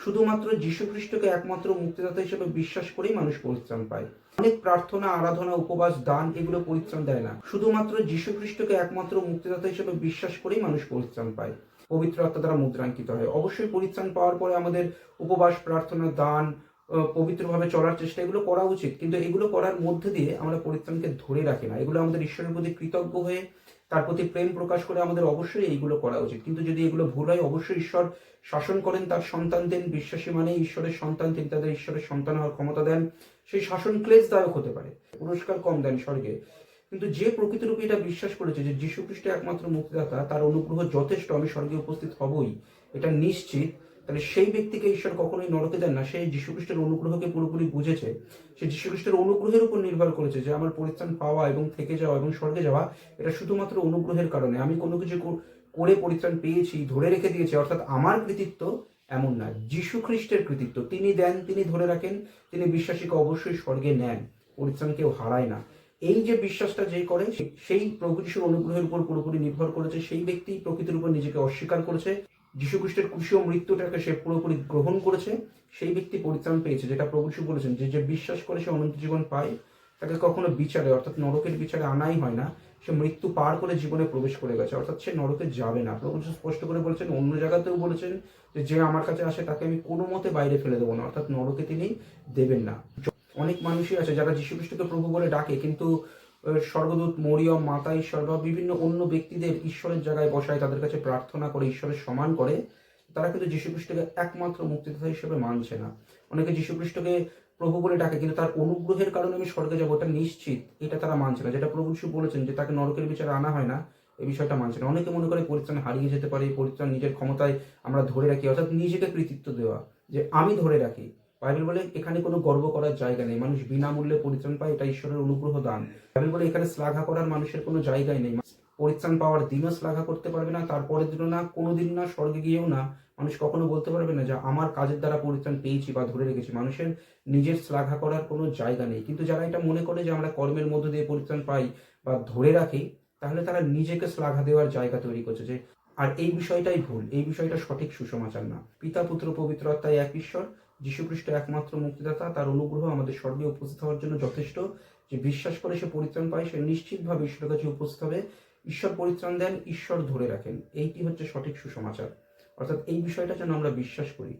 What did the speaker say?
শুধুমাত্র যীশু খ্রিস্টকে একমাত্র মুক্তিদাতা হিসেবে বিশ্বাস করেই মানুষ পরিত্রাণ পায়। অনেক প্রার্থনা, আরাধনা, উপবাস, দান এগুলো পরিত্রাণ দেয় না। শুধুমাত্র যীশু খ্রিস্টকে একমাত্র মুক্তিদাতা হিসেবে বিশ্বাস করেই মানুষ পরিত্রাণ পায়, পবিত্র আত্মা দ্বারা মুদ্রাঙ্কিত হয়। অবশ্যই পরিত্রাণ পাওয়ার পরে আমাদের উপবাস, প্রার্থনা, দান, পবিত্রভাবে চলার চেষ্টা এগুলো করা উচিত, কিন্তু এগুলো করার মধ্যে দিয়ে আমরা পরিত্রাণকে ধরে রাখি না। এগুলো আমাদের ঈশ্বরের প্রতি কৃতজ্ঞ হয়ে তার প্রতি প্রেম প্রকাশ করে আমাদের অবশ্যই এইগুলো করা উচিত। কিন্তু যদি এগুলো ভুল হয়, অবশ্যই ঈশ্বর শাসন করেন তার সন্তানদের। বিশ্বাসী মানে ঈশ্বরের সন্তান, তিনি তাদের ঈশ্বরের সন্তান হওয়ার ক্ষমতা দেন। সেই শাসন ক্লেশদায়ক হতে পারে, পুরস্কার কম দেন স্বর্গে, কিন্তু যে প্রকৃতরূপে এটা বিশ্বাস করেছে যে যীশু খ্রিস্ট একমাত্র মুক্তিদাতা, তার অনুগ্রহ যথেষ্ট, আমি স্বর্গে উপস্থিত হবই, এটা নিশ্চিত, তাহলে সেই ব্যক্তিকে ঈশ্বর কখনোই নরকে দেন না। সেই যীশু খ্রিস্টের অনুগ্রহকে পুরোপুরি বুঝেছে, সে যীশু খ্রিস্টের অনুগ্রহের উপর নির্ভর করেছে যে আমার পরিত্রাণ পাওয়া এবং থেকে যাওয়া এবং স্বর্গে যাওয়া এটা শুধুমাত্র অনুগ্রহের কারণে। আমি কোনো কিছু করে পরিত্রাণ পেয়েছি, ধরে রেখে দিয়েছি, অর্থাৎ আমার কৃতিত্ব, এমন না। যীশু খ্রিস্টের কৃতিত্ব, তিনি দেন, তিনি ধরে রাখেন, তিনি বিশ্বাসীকে অবশ্যই স্বর্গে নেন, পরিত্রাণ কেউ হারায় না। এই যে বিশ্বাসটা যে করে, সেই প্রভু যিশুর অনুগ্রহের উপর পুরোপুরি নির্ভর করেছে, সেই ব্যক্তি প্রকৃতির উপর নিজেকে অস্বীকার করেছে, যীশু খ্রিস্টের ক্রুশীয় মৃত্যুটাকে সে পুরোপুরি গ্রহণ করেছে, সেই ব্যক্তি পরিত্রাণ পেয়েছে। যেটা প্রভু যিশু বলেছেন, যে যে বিশ্বাস করে সে অনন্ত জীবন পায়, তাকে কখনো বিচারে অর্থাৎ নরকের বিচারে আনাই হয় না। সে মৃত্যু পার করে জীবনে প্রবেশ করে গেছে, অর্থাৎ সে নরকে যাবে না। প্রভু যিশু স্পষ্ট করে বলেছেন, অন্য জায়গাতেও বলেছেন যে যে আমার কাছে আসে তাকে আমি কোনো মতে বাইরে ফেলে দেবো না, অর্থাৎ নরকে তিনি দেবেন না। অনেক মানুষই আছে যারা যীশু খ্রিস্টকে প্রভু বলে ডাকে, কিন্তু স্বর্গদূত, মরিয়ম, মাতা ঈশ্বর বা বিভিন্ন অন্য ব্যক্তিদের ঈশ্বরের জায়গায় বসায়, তাদের কাছে প্রার্থনা করে, ঈশ্বরের সমান করে, তারা কিন্তু যীশু খ্রিস্টকে একমাত্র মুক্তিদাতা হিসেবে মানছে না। অনেকে যীশু খ্রিস্টকে প্রভু বলে ডাকে, কিন্তু তার অনুগ্রহের কারণে আমি স্বর্গে যাবো এটা নিশ্চিত, এটা তারা মানছে না। যেটা প্রভু যিশু বলেছেন যে তাকে নরকের বিচারে আনা হয় না, এই বিষয়টা মানছে না। অনেকে মনে করে পরিত্রাণ হারিয়ে যেতে পারে, পরিত্রাণ নিজের ক্ষমতায় আমরা ধরে রাখি, অর্থাৎ নিজেকে কৃতিত্ব দেওয়া, যে আমি ধরে রাখি। বাইবেল বলে এখানে কোনো গর্ব করার জায়গা নেই, মানুষ বিনামূল্যে পরিত্রাণ পায়, এটা ঈশ্বরের অনুগ্রহ দান। বাইবেল বলে এখানে শ্লাঘা করার মানুষের কোনো জায়গায় নেই। পরিত্রাণ পাওয়ার দিনও শ্লাঘা করতে পারবে না, তারপরের দিনও না, কোনোদিন না, স্বর্গে গিয়েও না। মানুষ কখনো বলতে পারবে না যে আমার কাজের দ্বারা পরিত্রাণ পেয়েছি বা ধরে রেখেছি। মানুষের নিজের শ্লাঘা করার কোনো জায়গা নেই। কিন্তু যারা এটা মনে করে যে আমরা কর্মের মধ্য দিয়ে পরিত্রাণ পাই বা ধরে রাখি, তাহলে তারা নিজেকে শ্লাঘা দেওয়ার জায়গা তৈরি করছে। যে আর এই বিষয়টাই ভুল, এই বিষয়টা সঠিক সুসমাচার না। পিতা, পুত্র, পবিত্র আত্মাই এক ঈশ্বর, যীশু খ্রিস্ট একমাত্র মুক্তিদাতা, তার অনুগ্রহ আমাদের স্বর্গে উপস্থিত হওয়ার জন্য যথেষ্ট। যে বিশ্বাস করে সে পরিত্রাণ পায়, সে নিশ্চিতভাবে ঈশ্বরের কাছে উপস্থিত হবে। ঈশ্বর পরিত্রাণ দেন, ঈশ্বর ধরে রাখেন, এইটি হচ্ছে সঠিক সুসমাচার। অর্থাৎ এই বিষয়টা যেন আমরা বিশ্বাস করি।